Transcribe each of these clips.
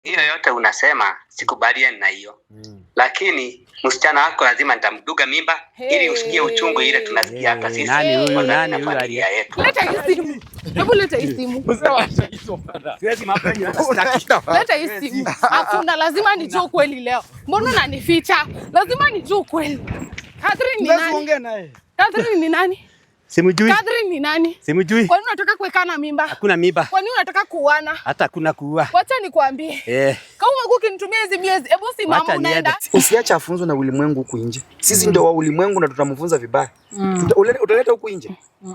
hiyo yote unasema sikubaliani na hiyo. Lakini msichana wako lazima nitamduga mimba ili usikie uchungu ile tunasikia hapa sisi. Nani huyu familia yetu? Leta hii simu. Hebu leta hii simu. Leta hii simu. Hakuna, lazima nijue ukweli leo. Mbona unanificha? Lazima nijue ukweli. Catherine ni nani? Ongea naye. Catherine ni nani? Simujui. Catherine ni nani? Simujui. Kwa nini unataka kuwekana mimba? Hakuna mimba. Kwa nini unataka kuuana? Hata kuna kuua. Wacha nikwambie. Kama umekuwa ukinitumia hizo miezi, hebu simama unaenda. Usiache afunzwe na ulimwengu huku nje. Sisi ndio wa ulimwengu na tutamfunza vibaya. Utaleta huku nje.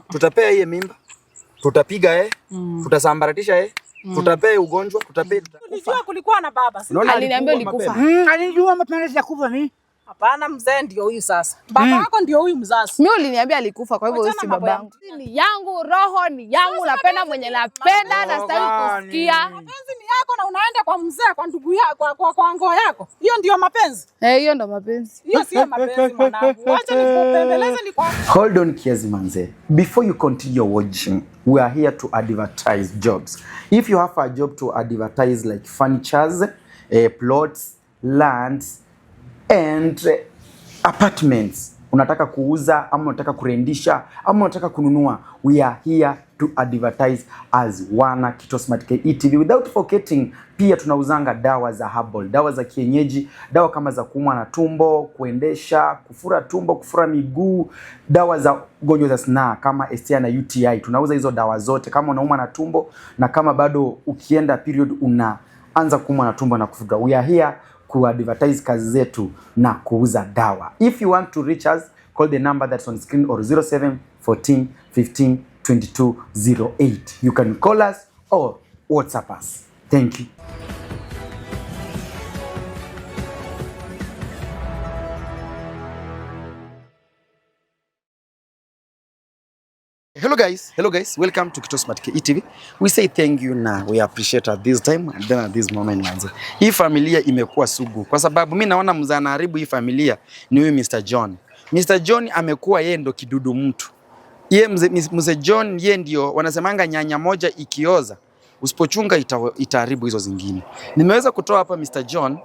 Tutapea yeye mimba. Tutapiga tutasambaratisha tutapea ugonjwa, tutapea. Unajua kulikuwa na baba. Aliniambia ulikufa. Alijua mapema ya kufa mimi. Hapana, mzee ndio huyu sasa. Baba yako ndio huyu mzazi. Mimi uliniambia alikufa, kwa hivyo si babangu. Ni yangu, roho ni yangu, napenda mwenye napenda na sitaki kusikia. Mapenzi ni yako na unaenda kwa mzee, kwa ndugu yako, kwa ngoo yako. Hiyo ndio mapenzi. Hiyo ndio mapenzi. Hiyo sio mapenzi mwanangu. Acha nikupembeleze Hold on kiasi manze. Before you continue watching, we are here to advertise jobs. If you have a job to advertise like furnitures, plots, lands and apartments, unataka kuuza ama unataka kurendisha ama unataka kununua, we are here to advertise as Wana Kitosmart KE TV. Without forgetting, pia tunauzanga dawa za herbal, dawa za kienyeji, dawa kama za kuumwa na tumbo, kuendesha, kufura tumbo, kufura miguu, dawa za gonjwa za SNA kama STI na UTI. Tunauza hizo dawa zote kama unaumwa na tumbo na kama bado ukienda period unaanza kuumwa na tumbo na kufura. We are here ku advertise kazi zetu na kuuza dawa. If you want to reach us, call the number that's on screen or 07 14 15 22 08. You can call us or WhatsApp us. Thank you. Hello guys, welcome to Kitosmart KE TV. We say thank you na we appreciate at this time and then at this moment manze. Hii familia imekuwa sugu kwa sababu mimi naona mzana haribu hii familia ni huyu Mr. John. Mr. John amekuwa yeye ndo kidudu mtu. Yeye mzee John yeye ndio wanasemanga nyanya moja ikioza usipochunga itaharibu hizo zingine. Nimeweza kutoa hapa Mr. John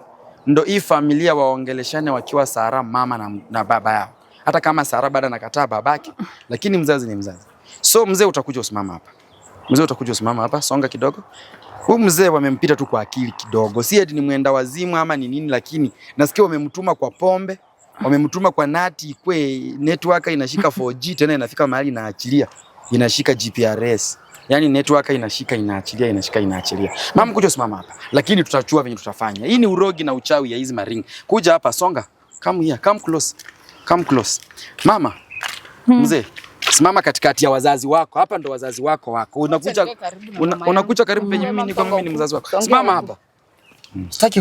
ndo hii familia waongeleshane wakiwa Sara mama na baba yao. Hata kama Sara bado anakataa babake, lakini mzazi ni mzazi. So mzee utakuja usimama hapa. Mzee utakuja usimama hapa, songa kidogo. Huyu mzee wamempita tu kwa akili kidogo. Si eti ni mwenda wazimu ama ni nini, lakini nasikia wamemtuma kwa pombe, wamemtuma kwa nati ikwe network inashika 4G tena inafika mahali inaachilia. Inashika GPRS. Yaani network inashika inaachilia, inashika inaachilia. Mama kuja usimama hapa. Lakini tutachua venye tutafanya. Hii ni urogi na uchawi ya hizi maring. Kuja hapa songa. Come here, come close. Come close. Mama. Mzee, simama katikati ya wazazi wako. Hapa ndo wazazi wako. Unakuja karibu penye mimi niko, mimi ni mzazi wako. Simama hapa. Sitaki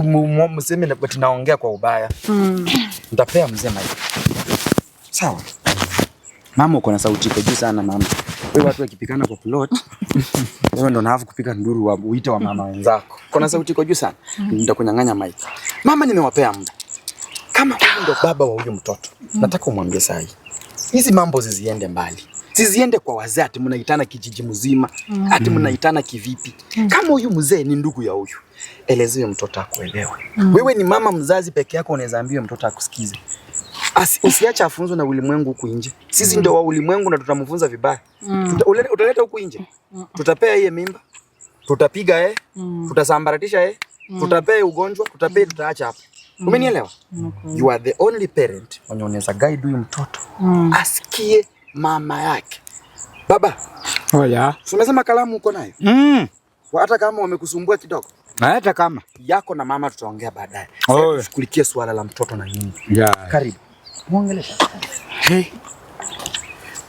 mseme na tunaongea kwa ubaya. Nitapea mzee mic. Sawa. Mama uko na sauti iko juu sana mama. Wewe watu wakipikana kwa plot. Wewe ndo unaafu kupika nduru wa uite wa mama wenzako. Uko na sauti iko juu sana. Nitakunyang'anya mic. Mama nimewapea muda. Kama wewe ndo baba wa huyo mtoto, nataka umwambie saa hii. Hizi mambo ziziende mbali. Ziziende kwa wazee ati mnaitana kijiji mzima, ati mnaitana kivipi. Kama huyu mzee ni ndugu ya huyu, elezee mtoto akuelewe. Wewe ni mama mzazi peke yako, unaweza ambia mtoto akusikize. Usiache afunzwe na ulimwengu huku nje. Sisi ndio wa ulimwengu na tutamfunza vibaya. Utaleta huku nje. Tutapea yeye mimba. Tutapiga tutasambaratisha tutapea ugonjwa, tutaacha hapa. Umenielewa? You are the only parent mwenye unaweza guide huyu mtoto asikie mama yake. Baba. Oya. Umesema kalamu uko nayo? Hata kama wamekusumbua kidogo. Hata kama yako na mama tutaongea baadaye. Tushughulikie swala la mtoto na nini. Karibu. Muongelesha.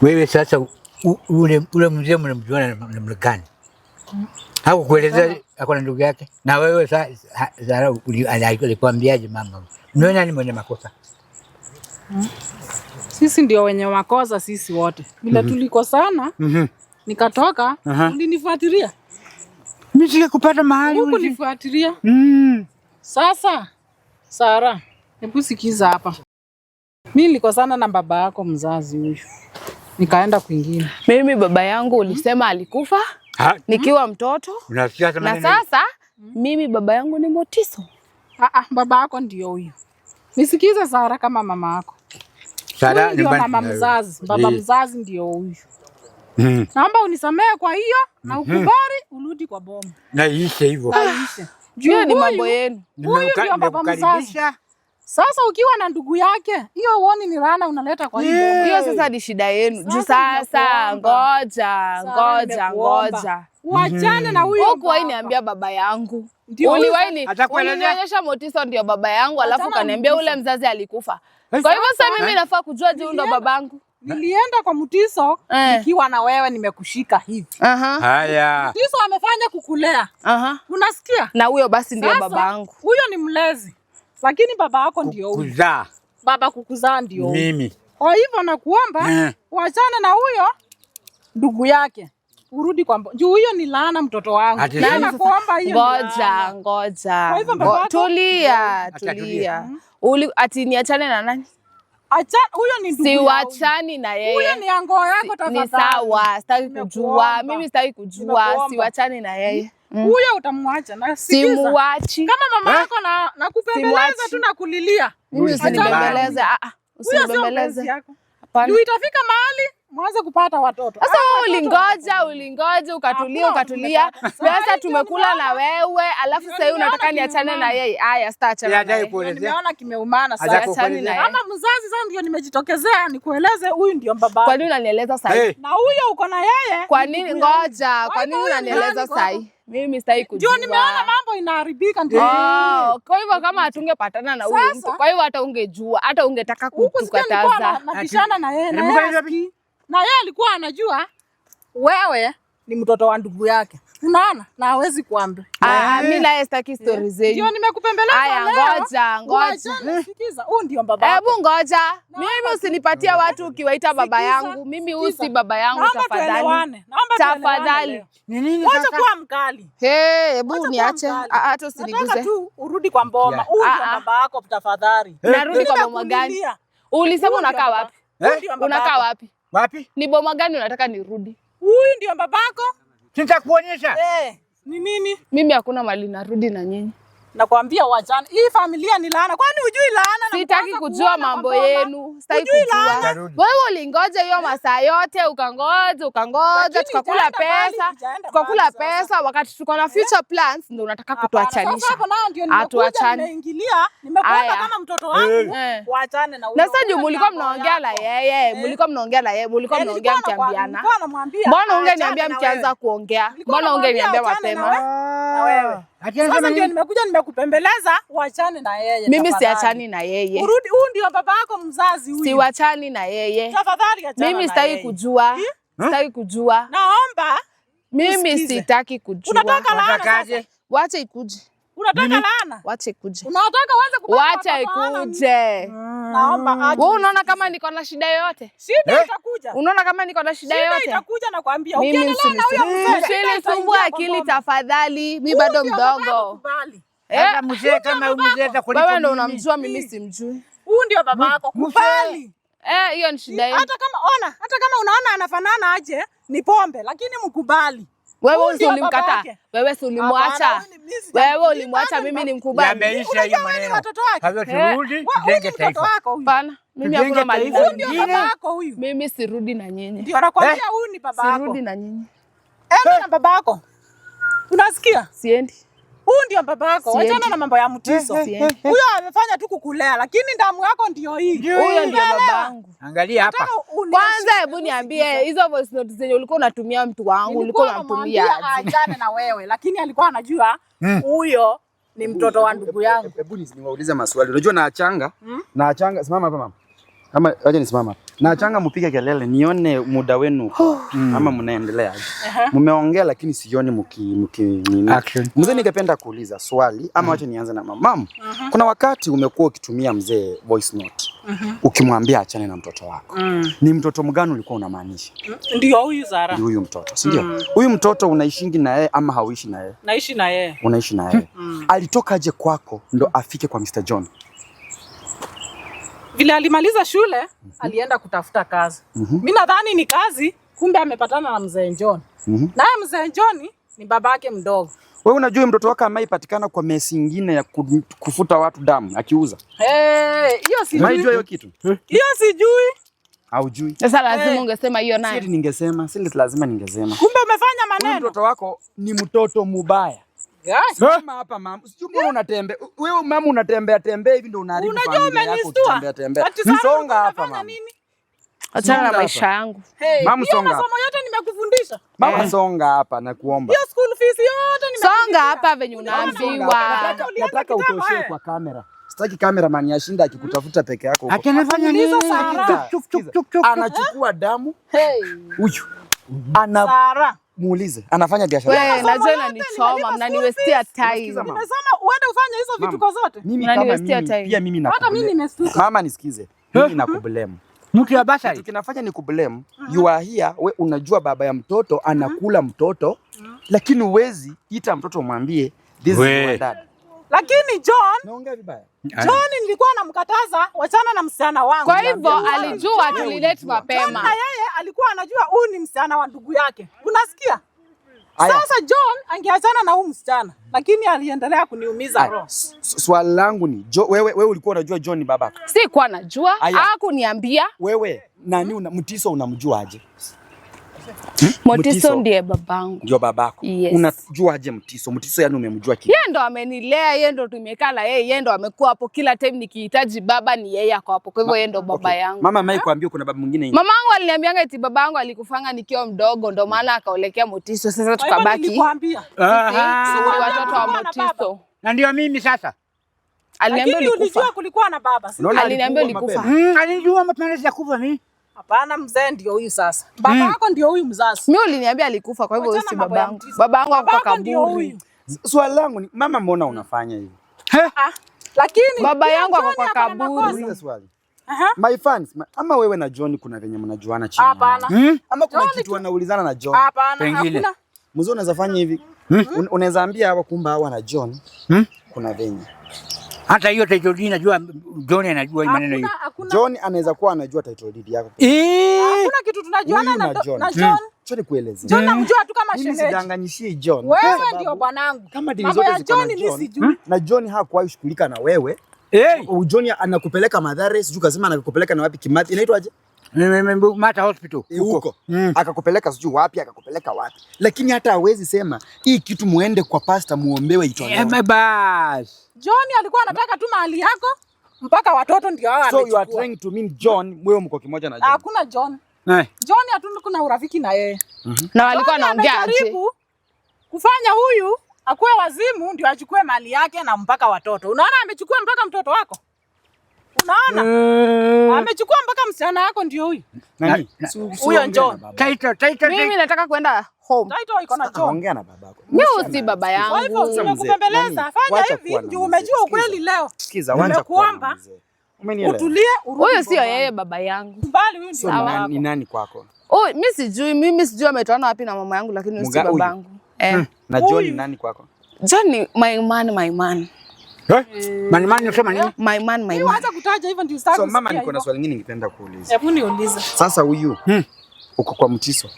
Wewe sasa ule mzee mnamjua namna gani? Hao kueleza akona ndugu yake. Na wewe sasa alikwambiaje mama? Mimi nani mwenye makosa? Sisi ndio wenye makosa sisi wote. Bila tulikosana, nikatoka, ulinifuatilia. Mimi sikupata mahali ulinifuatilia. Sasa Sara, hebu sikiza hapa. Mimi nilikosana na baba yako mzazi huyu. Nikaenda kwingine. Mimi baba yangu ulisema alikufa nikiwa mtoto. Na sasa mimi baba yangu ni Motiso. Baba yako ndio huyo. Nisikize Sara kama mama yako. Sara ndio mama mzazi, baba mzazi ndio huyo. Naomba unisamehe kwa hiyo na ukubali urudi kwa boma. Na ishe hivyo. Jua ni mambo yenu. Huyu ndio baba mzazi. Sasa ukiwa na ndugu yake, hiyo uone ni laana unaleta kwa hiyo. Hiyo sasa ni shida yenu. Juu sasa ngoja. Uachane na huyo. Huko waini niambia baba yangu. Ulinionyesha Motiso ndio baba yangu, alafu kaniambia ule mzazi alikufa. Kwa hivyo sasa mimi nafaa kujua je ndo babangu. Nilienda kwa Motiso nikiwa na wewe nimekushika hivi. Haya. Motiso amefanya kukulea. Unasikia? Na huyo basi ndio babangu. Huyo ni mlezi. Lakini baba yako ndio huyo. Kuzaa. Baba kukuzaa ndio mimi. Kwa hivyo nakuomba uachane na huyo ndugu yake. Urudi kwa juu huyo ni laana mtoto wangu. Na nakuomba hiyo. Ngoja. Tulia. Ati niachane na nani? Huyo ni ndugu. Siwachani na yeye. Huyo ni ango yako tafadhali. Ni sawa, sitaki kujua. Mimi sitaki kujua. Siwachani na yeye. Huyo utamwacha na simuachi. Kama mama yako na kupembeleza tu na kulilia. Mimi usinibembeleze. Usinibembeleze. Hapana. Ndio itafika mahali mwanze kupata watoto. Sasa ulingoja ukatulia. Sasa tumekula na wewe, alafu sasa unataka niachane na yeye. Haya, sitaachana na yeye. Nimeona kimeumana sasa. Achane na yeye. Kama mzazi sasa ndio nimejitokezea nikueleze huyu ndio baba. Kwa nini unanieleza sasa? Na huyo uko na yeye? Kwa nini ngoja? Kwa nini unanieleza sasa? Mimi sitaki kujua. Ndio nimeona mambo inaharibika ndio. Kwa hivyo kama hatungepatana na huyu mtu, kwa hivyo hata ungejua, hata ungetaka kutukataza. Napishana na yeye. Na yeye alikuwa anajua wewe ni mtoto wa ndugu yake. Unaona? Na hawezi kuambia. Mimi naye sitaki stories zenu. Ndio nimekupembeleza leo. Ngoja. Sikiza, huyu ndio baba. Hebu ngoja. Mimi usinipatie watu ukiwaita baba yangu. Mimi usi baba yangu tafadhali. Tafadhali. Ni nini sasa? Wacha kuwa mkali. Hebu niache. Hata usiniguze. Nataka tu urudi kwa mboma. Huyu ndio baba yako tafadhali. Narudi kwa boma gani? Ulisema unakaa wapi? Unakaa wapi? Wapi? Ni boma gani unataka nirudi? Huyu ndio babako? Sitakuonyesha. Ni nini? Mimi hakuna mali narudi na nyinyi. Nakwambia wachana. Hii familia ni laana. Kwani hujui laana? Sitaki kujua mambo yenu. Sitaki kujua. Wewe ulingoja hiyo masaa yote, ukangoja, tukakula pesa, wakati tuko na future plans ndio unataka kutuachanisha. Sasa hapo nao ndio nimeingilia. Nimekuomba kama mtoto wangu. Waachane na huyo. Na sasa mlikuwa mnaongea na yeye, mlikuwa mnaongea mkiambiana. Mbona ungeniambia mkianza kuongea? Mbona ungeniambia mapema? Na wewe. Sasa ndio nimekuja nimekupembeleza, uachane na yeye. Mimi siachani na yeye. Urudi, huyu ndio baba yako mzazi huyu. Siwachani na yeye. Tafadhali achana. Mimi sitaki kujua. Sitaki kujua. Naomba. Mimi sitaki kujua. Unataka laana sasa? Wacha ikuje. Unataka laana? Wacha ikuje. Unataka uanze kupata. Wacha ikuje. Naomba aje. Wewe unaona kama niko na shida yoyote? Shida itakuja. Unaona kama niko na shida yoyote? Shida itakuja na kuambia. Mimi usinisumbue akili tafadhali. Mimi bado mdogo. Hata mzee kama mzee kuliko wewe ndio unamjua, mimi simjui. Huyu ndio baba yako. Kubali. Hiyo ni shida yenu. Hata kama unaona anafanana aje ni pombe, lakini mkubali. Wewe ulimkataa. Wewe ulimwacha. Wewe ulimwacha, mimi nimkubali. Yameisha hiyo maneno. Hapo turudi tujenge taifa. Hapana, mimi hakuna mali. Huyu ndio baba yako huyu. Mimi sirudi na nyinyi. Ndio nakwambia huyu ni baba yako. Sirudi na nyinyi. Na baba yako. Unasikia? Siendi. Huyu ndio baba yako. Wachana na mambo ya Mtiso. Huyo amefanya tu kukulea, lakini damu yako ndio hii. Huyo ndio babangu. Angalia hapa. Kwanza hebu niambie hizo voice notes zenye ulikuwa unatumia mtu wangu, ulikuwa unatumia aachane na wewe, lakini alikuwa anajua huyo ni mtoto wa ndugu yangu. Hebu niwaulize maswali. Unajua naachanga? Naachanga, simama hapa mama. Kama aje nisimama. Naachanga mpige kelele nione muda wenu ama mnaendelea. Mmeongea lakini sioni mki action. Mzee, ningependa kuuliza swali ama acha nianze na mama. Kuna wakati umekuwa ukitumia mzee voice note. Ukimwambia achane na mtoto wako. Ni mtoto mgani ulikuwa unamaanisha? Ndio huyu Zara. Ndio huyu mtoto, si ndio? Huyu mtoto unaishingi na yeye ama hauishi na yeye? Naishi na yeye. Unaishi na yeye. Alitoka aje kwako ndo afike kwa Mr. John? Vile alimaliza shule, alienda kutafuta kazi. Mimi nadhani ni kazi, kumbe amepatana na mzee John. Naye mzee John ni babake mdogo. Wewe unajua mtoto wako ameipatikana kwa mesi nyingine ya kufuta watu damu akiuza? Hiyo sijui. Unajua hiyo kitu? Hiyo sijui. Haujui. Sasa lazima ungesema hiyo naye. Sisi ningesema, lazima ningesema. Kumbe umefanya maneno. Mtoto wako ni mtoto mubaya. Yes. Mama hapa mama. Sijui mbona unatembea. Wewe mama unatembea hivi ndio unaharibu familia yako kutembea. Songa hapa mama. Achana na maisha yangu. Mama songa. Masomo yote nimekufundisha. Mama songa hapa na kuomba. Hiyo school fees yote nimekufundisha. Songa hapa venye unaambiwa. Nataka utoshee kwa kamera. Sitaki cameraman yashinda akikutafuta peke yako. Atanifanya nini? Anachukua damu. Huyu. Sara. Muulize. Anafanya biashara. Wewe najua inanichoma, mnaniwestia time. Nimesema uende ufanye hizo vitu kwa zote. Mimi kama mimi pia mimi na. Hata mimi nimestuka. Mama nisikize. Mimi nakublame. Mtu ya basari. Kinafanya ni kublame. You are here, we unajua baba ya mtoto anakula mtoto, lakini uwezi ita mtoto mwambie this is my dad. Lakini John, naongea vibaya. John nilikuwa namkataza wachana na msichana wangu. Kwa hivyo alijua tulilete mapema. Na yeye alikuwa anajua huyu ni msichana wa ndugu yake. Unasikia? Sasa John angeachana na huyu msichana, lakini aliendelea kuniumiza roho. Swali langu ni wewe ulikuwa unajua John ni babako? Si kwa najua, hakuniambia. Wewe nani Mutiso unamjua aje? Mutiso ndiye babangu. Ndio babako. Yes. Unajua aje Mutiso? Mutiso yani umemjua kipi? Yeye ndo amenilea, yeye ndo tumekaa na yeye ndo amekuwa hapo kila time nikihitaji baba ni yeye ako hapo. Kwa hivyo yeye ndo baba yangu. Mama mai kuambia kuna baba mwingine. Mamangu aliniambianga eti babangu alikufanga nikiwa mdogo ndo maana akaolekea Mutiso. Sasa tukabaki. Nilikwambia. Sisi watoto wa Mutiso. Na ndio mimi sasa. Aliniambia ulikufa. Ulijua kulikuwa na baba. Aliniambia ulikufa. Alijua mapema ya kufa mimi. Hapana, mzee ndio huyu sasa. Baba yako ndio huyu mzazi. Mimi uliniambia alikufa, kwa hivyo wewe si babangu. Babangu ako kwa kaburi. Swali langu ni mama, mbona unafanya hivi? Lakini baba yangu ako kwa kaburi. Swali. My fans, ama wewe na John kuna venye mnajuana chini? Hapana. Ama kuna kitu wanaulizana na John? Hapana, hakuna. Mzee unaweza fanya hivi. Unaweza ambia hawa kumba hawa na John. Kuna venye. Hata hiyo title deed najua John anajua hii maneno hiyo. John anaweza kuwa anajua title deed yako. Hakuna kitu tunajuana na John. Choni kueleze. John namjua tu kama shemeji. Mimi sidanganyishie John. Wewe ndio bwanangu. Kama dili zote ziko na John. Na John hakuwahi shughulika na wewe. John anakupeleka Mathare, sijui kasema anakupeleka na wapi Kimathi. Inaitwaje? Mata Hospital. Huko. Akakupeleka sijui wapi, akakupeleka wapi. Lakini hata hawezi sema hii kitu muende kwa pastor muombewe itolewe. Bas. John alikuwa anataka tu mahali yako mpaka watoto ndio hao amechukua. So you are trying to mean John, wewe mko kimoja na John? Hakuna John. John hatuna kuna urafiki na yeye. Na walikuwa wanaongea aje? Kufanya huyu akuwe wazimu ndio achukue mali yake na mpaka watoto. Unaona amechukua mpaka mtoto wako? Unaona? Amechukua mpaka msichana wako ndio huyu. Nani? Huyo John. Title. Mimi nataka kwenda home. Title iko na John. Ongea na babako. Mimi si baba yangu. Kwa hivyo nimekupembeleza. Fanya hivi ndio umejua ukweli leo. Sikiza, wacha kuomba. Utulie, urudi. Huyo sio yeye baba yangu. Mbali huyu ndio baba yako. Ni nani kwako? Mimi sijui ametoana wapi na mama yangu lakini si babangu. Na John ni nani kwako? John ni my man. Mani unasema nini? My man. Acha kutaja hivyo ndio sasa. So mama, niko na swali lingine ningependa kuuliza. Hebu niulize. Sasa huyu uko kwa Mutiso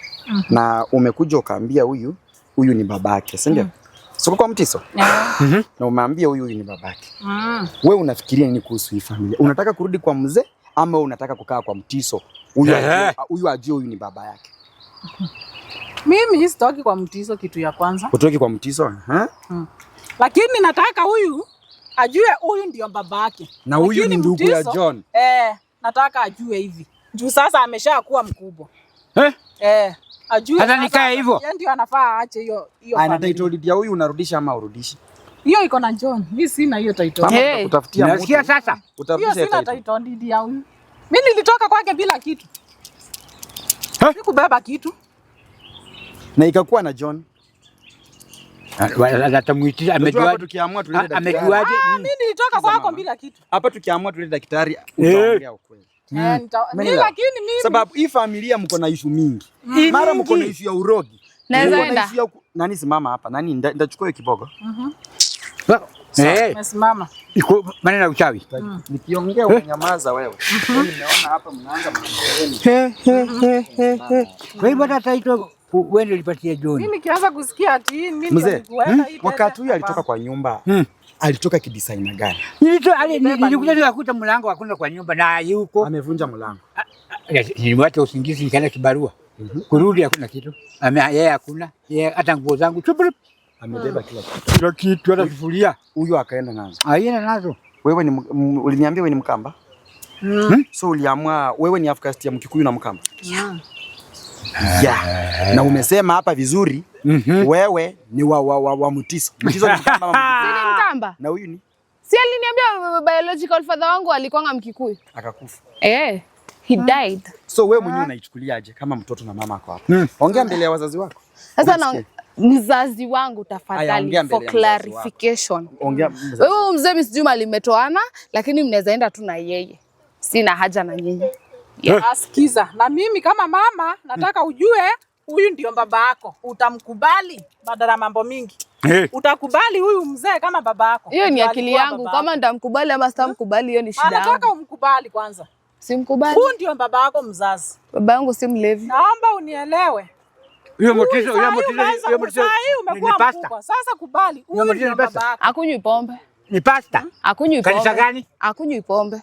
na umekuja ukaambia huyu ni babake, si ndio? Siko kwa Mutiso. Na umeambia huyu ni babake. Wewe unafikiria nini kuhusu hii familia? Unataka kurudi kwa mzee ama unataka kukaa kwa Mutiso? Huyu ajue huyu ni baba yake. Mimi sitoki kwa Mutiso kitu ya kwanza. Utoki kwa Mutiso? Lakini nataka huyu ajue huyu ndio babake. Na huyu ni ndugu ya John. Nataka ajue hivi. Juu sasa ameshakuwa mkubwa. Ajue. Hata nikae hivyo. Yeye ndio anafaa aache hiyo. Ana title deed ya huyu unarudisha ama urudishi? Hiyo iko na John. Mimi sina hiyo title. Utafutia mtu. Nasikia sasa. Hiyo sina title deed ya huyu. Mimi nilitoka kwake bila kitu. Sikubeba kitu. Na ikakuwa na John. Atamuitisha amejuaje? Tukiamua tulete daktari. Amejuaje? Mimi nilitoka kwako bila kitu. Hapa tukiamua tulete daktari utaongea ukweli. Lakini mimi sababu hii familia mko na issue mingi. Mara mko na issue ya urogi. Naenda. Nani simama hapa? Nani ndachukua hiyo kibogo? Nasimama. Iko maneno ya uchawi. Nikiongea unyamaza wewe. Nimeona hapa mnaanza mambo yenu. Wewe bado title wewe ndio ulipatia John. Mimi nikianza kusikia ati mimi Mzee, ndio wakati huyu alitoka kwa nyumba, alitoka kidesign gani? Nilikuja nikakuta mlango hakuna kwa nyumba na yuko. Amevunja mlango. Niliwacha usingizi nikaenda kibarua. Kurudi hakuna kitu. Yeye hakuna. Yeye hata nguo zangu amebeba kila kitu. Kila kitu hata sufuria. Huyo akaenda nazo. Aina nazo. Wewe ni uliniambia wewe ni Mkamba? So uliamua wewe ni Afcast ya Mkikuyu na Mkamba? Yeah. Na umesema hapa vizuri, wewe ni wa Mutiso. Mutiso ni Mkamba ama Mkikuyu? Si Mkamba. Na huyu ni? Si aliniambia biological father wangu alikuwa Mkikuyu. Akakufa. He died. So wewe mwenyewe unaichukuliaje kama mtoto na mama yako hapa? Ongea mbele ya wazazi wako. Sasa na mzazi wangu tafadhali for clarification. Ongea mzazi. Wewe mzee Miss Juma limetoana lakini mnaweza enda tu na yeye. Sina haja na nyinyi. Asikiza. Na mimi kama mama nataka ujue huyu ndio baba yako. Utamkubali badala mambo mingi. Utakubali huyu mzee kama baba yako. Hiyo ni akili yangu. Kama nitamkubali ama sitamkubali hiyo ni shida yangu. Nataka umkubali kwanza. Simkubali. Huyu ndio baba yako mzazi. Baba yangu si mlevi. Naomba unielewe. Hiyo Mutiso umekuwa mkubwa. Sasa kubali. Huyu ndio baba yako. Akunywi pombe. Ni pasta. Akunywi pombe. Kanisa gani? Akunywi pombe.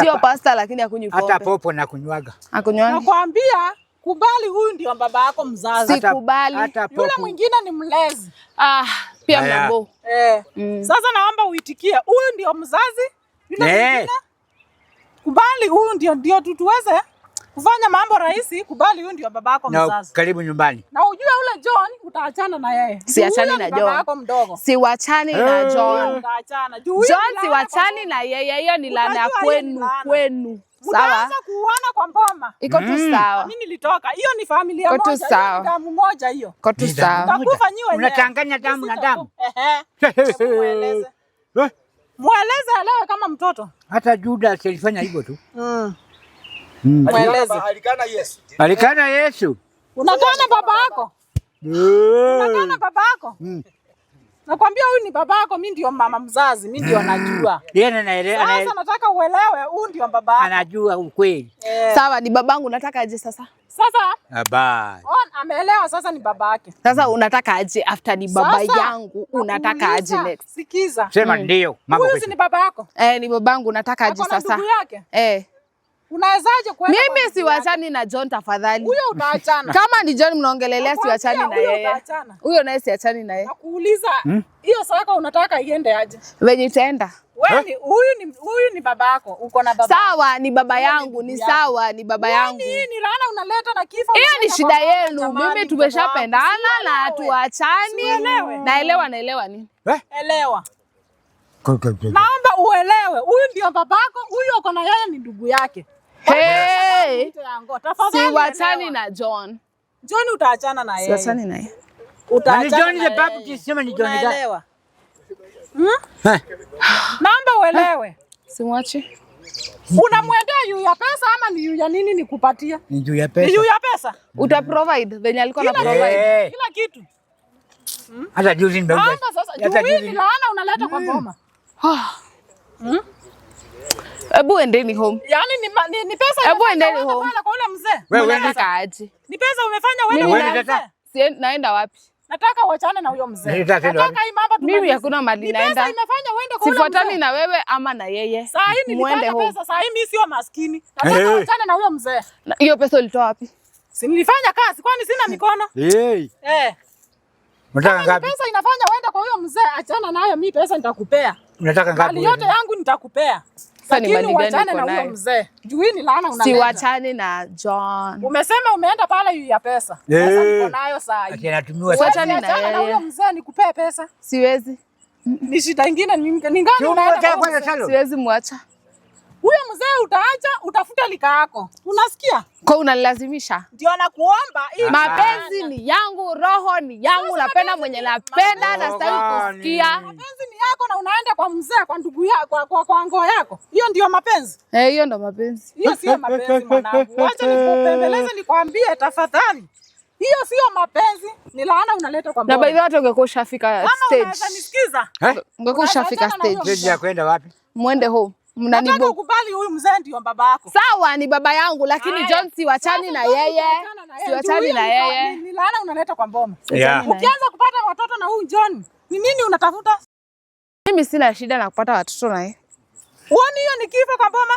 Sio pasta lakini akunywi pombe. Hata popo na kunywaga. Akunywaga. Nakwambia kubali huyu ndio baba yako mzazi. Sikubali. Yule mwingine ni mlezi. Pia mnabo. Sasa naomba uitikie. Huyu ndio mzazi. Yule mwingine. Kubali huyu ndio tuweze kufanya mambo rahisi. Kubali huyu ndio baba yako mzazi. Karibu nyumbani. Na ujue ule John utaachana na yeye. Siachani na John. Baba yako mdogo. Siwachani na John. Utaachana. John siwachani na yeye. Hiyo ni laana ya kwenu. Sawa? Mtaanza kuuana kwa mboma. Iko tu sawa. Mimi nilitoka. Hiyo ni familia moja. Hiyo damu moja hiyo. Iko tu sawa. Utakufa nyiwe. Unachanganya damu na damu. Mueleze. Mueleze alewe kama mtoto. Hata Judas alifanya hivyo tu. Mueleze. Alikana Yesu. Unakana baba yako? Unakana baba yako? Nakwambia huyu ni baba yako, mimi ndio mama mzazi, mimi ndio najua. Yeye anaelewa. Sasa nataka uelewe, huyu ndio baba yako. Anajua ukweli. Sawa, ni babangu, nataka aje sasa? Sasa baba. Ameelewa sasa ni baba yake. Sasa unataka aje after ni baba yangu, unataka aje next? Sikiza. Sema ndio. Huyu ni baba yako? Ni babangu, nataka aje sasa? Ndugu yake? Unawezaje kwenda? Mimi siwachani na John tafadhali. Huyo utaachana. Kama ni John mnaongelelea siwachani na yeye. Huyo naye siachani na yeye. Nakuuliza, hiyo saka unataka iende aje? Venye itaenda. Wewe huyu ni baba yako. Uko na baba. Sawa, ni baba yangu, ni sawa, ni baba yangu. Ni laana unaleta na kifo. Hiyo ni shida yenu. Mimi tumeshapendana na tuachani. Naelewa nini? Elewa. Naomba uelewe, huyu ndio babako, huyu uko na yeye ni ndugu yake. Siwachani na John. John utaachana na yeye. Siwachani na yeye. Utaachana na John babu kisema ni John. Unaelewa? Naomba uelewe. Simwache. Unamwendea yu ya pesa ama ni yu ya nini nikupatia? Ni yu ya pesa. Ni yu ya pesa. Uta provide venye alikuwa na provide. Kila kitu. Hata juzi ndio. Hata juzi laana unaleta kwa boma. Ebu endeni home. Yaani ni pesa. Ebu endeni home. Kwa ule mzee. Wewe unataka aje? Ni pesa umefanya wewe. Naenda wapi? Nataka uachane na huyo mzee. Nataka hii mambo tumalize. Mimi hakuna mali naenda. Pesa imefanya uende kwa ule mzee. Sifuatani na wewe ama na yeye. Saa hii nilipata pesa, saa hii mimi sio maskini. Nataka uachane na huyo mzee. Hiyo pesa ulitoa wapi? Si nilifanya kazi, kwani sina mikono? Unataka ngapi? Pesa inafanya uende kwa huyo mzee, achana nayo, mimi pesa nitakupea. Unataka ngapi? Mali yote yangu nitakupea. Sasa ni mali gani uko nayo? Huyo mzee. Juini laana unaleta. Siwachane na John. Umesema umeenda pale yu ya pesa. Pesa niko nayo saa hii. Ati anatumiwa sasa. Siwachane na yeye. Na huyo mzee nikupee pesa. Siwezi. Ni shida nyingine ni ngani unaenda? Siwezi muacha. Huyo mzee utaacha, utafuta lika yako. Unasikia? Kwa unalazimisha. Ndio nakuomba. Mapenzi ni yangu, roho ni yangu, napenda mwenye napenda na sitaki kusikia. Mapenzi ni yako na unaenda kwa mzee, kwa ndugu yako, kwa ngoo yako. Hiyo ndio mapenzi. Hiyo ndio mapenzi. Hiyo sio mapenzi mwanangu. Acha nikupembeleze nikwambie tafadhali. Hiyo sio mapenzi, ni laana unaleta kwa mbona. Na baadhi watu ungekuwa ushafika stage. Kama unanisikiza? Ungekuwa ushafika stage. Stage ya kwenda wapi? Muende home. Nataka ukubali huyu mzee ndio baba yako. Sawa, ni baba yangu lakini John siwachani na yeye. Siwachani na yeye. Ni laana unaleta kwa mboma. Yeah. Ukianza kupata watoto na huyu John, ni nini unatafuta? Mimi sina shida na kupata watoto na yeye. Uone hiyo ni kifo kwa mboma?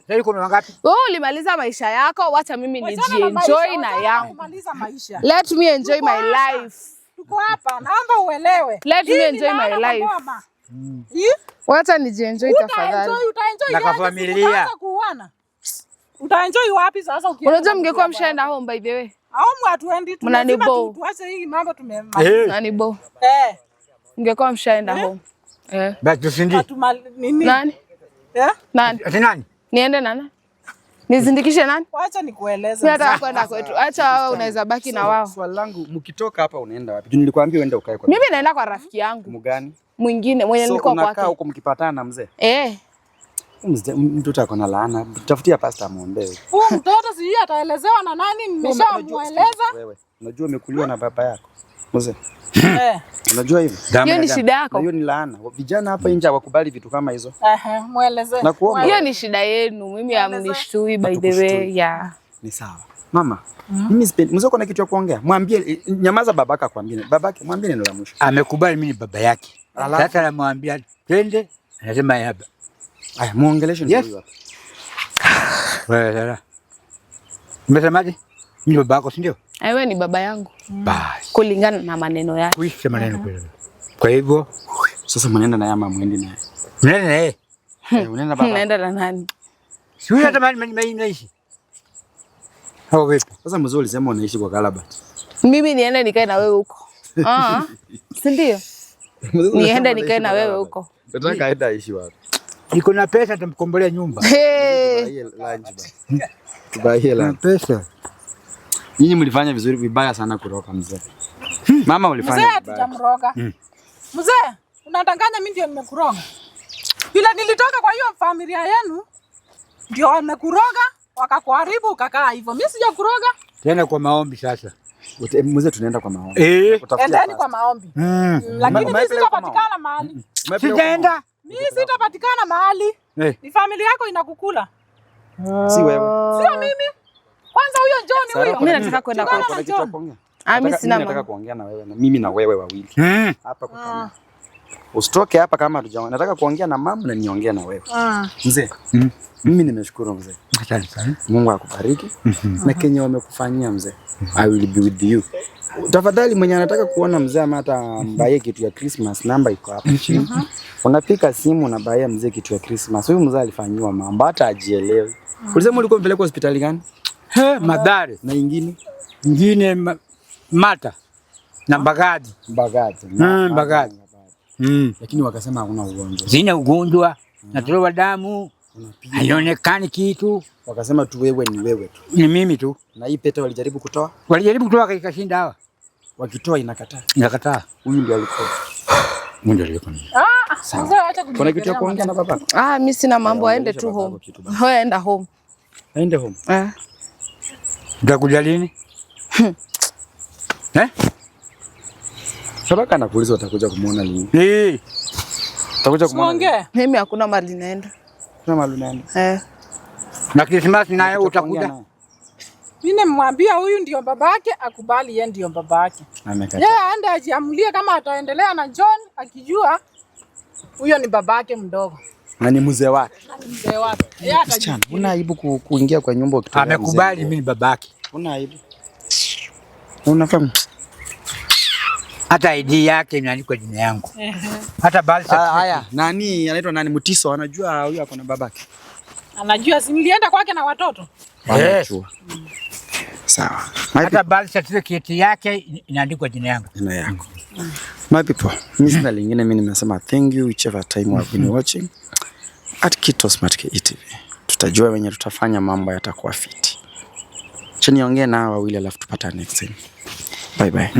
Sasa kuna wangapi? Wewe ulimaliza maisha yako, wacha mimi nijienjoy na yangu. Kumaliza maisha. Let me enjoy my life. Tuko hapa, naomba uelewe. Let me enjoy my life. Wacha nijienjoy tafadhali. Utaenjoy na kwa familia. Utaenjoy wapi sasa ukienda? Unajua mngekuwa mshaenda home by the way. Home hatuendi, Mnanibo. tuache hii mambo tumemaliza. Mnanibo. Mngekuwa mshaenda home. Basi tusindi. Nini? Nani? Nani? Ati nani? Niende nani? Nizindikishe nani? Wacha nikueleze. Mimi nataka kwenda kwetu. Acha wao unaweza baki na wao. Swali langu mkitoka hapa unaenda wapi? Nilikwambia uende ukae kwa. Mimi naenda kwa rafiki yangu. Mgani? Mwingine mwenye nilikuwa kwake. Unakaa huko mkipatana na mzee? Mtoto ako na laana. Tafutia pastor muombe. Huyu mtoto sijui ataelezewa na nani, nimeshamueleza. Wewe unajua umekuliwa na baba yako. Mzee. Unajua hivyo? Hiyo ni shida yako. Hiyo ni laana. Vijana hapa nje hawakubali vitu kama hizo. Mueleze. Hiyo ni shida yenu. Mimi amnishtui by the way. Yeah. Ni sawa. Mama, mimi sipendi. Mzee kuna kitu ya kuongea. Mwambie nyamaza babaka akwambie. Babake mwambie neno la mwisho. Amekubali mimi ni baba yake. Sasa namwambia twende, anasema yaba. Aya, muongeleshe ndio huyo hapa. Wewe dada. Umesemaje? Mimi baba yako si ndio? Wewe ni baba yangu. Basi. Kulingana na maneno yake. Kuishi maneno kweli. Kwa hivyo sasa mnaenda na yama muende naye. Unaenda na yeye? Unaenda baba. Unaenda na nani? Si huyo hata mimi naishi. Hao vipi? Sasa mzee ulisema unaishi kwa Kalabat. Mimi niende nikae na wewe huko. Si ndio? Niende nikae na wewe huko. Nataka aenda aishi wapi? Niko na pesa nitamkombolea nyumba. Tubaie lunch. Pesa. Nyinyi mlifanya vizuri vibaya sana kuroka mzee. Mama ulifanya vibaya. Mzee hatujamroga. Mzee, unadanganya mimi ndio nimekuroga. Bila nilitoka kwa hiyo familia yenu ndio wamekuroga, wakakuharibu ukakaa hivyo. Mimi sijakuroga. Tena kwa maombi sasa. Mzee tunaenda kwa maombi. Endeni kwa maombi. Lakini mimi sitapatikana mahali. Sijaenda. Mimi sitapatikana mahali. Ni familia yako inakukula. Si wewe. Sio mimi. Kwanza huyo John huyo. Mimi nataka kwenda kwa John. Mimi sina nataka kuongea na wewe na mimi na wewe wawili. Hapa kwa kamera. Usitoke hapa kama hatujaona. Nataka kuongea na mama na niongee na wewe. Mzee. Mimi nimeshukuru mzee. Asante sana. Mungu akubariki. Na Kenya wamekufanyia mzee. I will be with you. Tafadhali mwenye anataka kuona mzee ama hata mbaye kitu ya Christmas, namba iko hapa chini. Unapika simu na baia mzee kitu ya Christmas. Huyu mzee alifanywa mambo hata ajielewe. Ulisema ulikuwa mpeleka hospitali gani? Madhare. Na ingine? Ingine Mata. Na Mbagathi. Mbagathi. Mbagathi. Lakini wakasema hakuna ugonjwa. Sina ugonjwa. Natolewa damu. Haionekani kitu. Wakasema tu wewe ni wewe tu. Ni mimi tu. Na hii pete walijaribu kutoa? Walijaribu kutoa ikashinda hawa. Wakitoa inakataa. Inakataa. Huyu ndiye alikuwa. Mungu ndiye alikuwa. Mzee acha kuna kitu ya kuongea na baba? Mimi sina mambo, aende tu home. Wewe enda home. Aende home. Utakuja lini? Sabaka anakuuliza utakuja kumuona lini? Utakuja kumuona. Mimi hakuna mali naenda. Kuna mali naenda. Na Christmas naye utakuja. Mimi nimwambia huyu ndio babake, akubali yeye ndio babake. Amekataa. Yeye aende ajiamulie kama ataendelea na John akijua huyo ni babake mdogo. Na ni mzee wake. Mzee wake. Yeye atajua. Una aibu kuingia kwa nyumba ukitoka. Amekubali mimi ni babake. Una aibu. Unafahamu? Hata ID yake imeandikwa jina yangu. Hata birth certificate. Haya, nani anaitwa nani Mutiso anajua huyu ako na babake. Anajua si nilienda kwake na watoto. Anajua. Sawa. Hata birth certificate yake inaandikwa jina yangu. Jina yako. My people, mimi sina lingine, mimi nimesema thank you whichever time you have been watching at Kito Smart Ke TV. Tutajua wenye tutafanya mambo yatakuwa fiti. Acha niongee na wawili alafu tupata next time. Bye bye.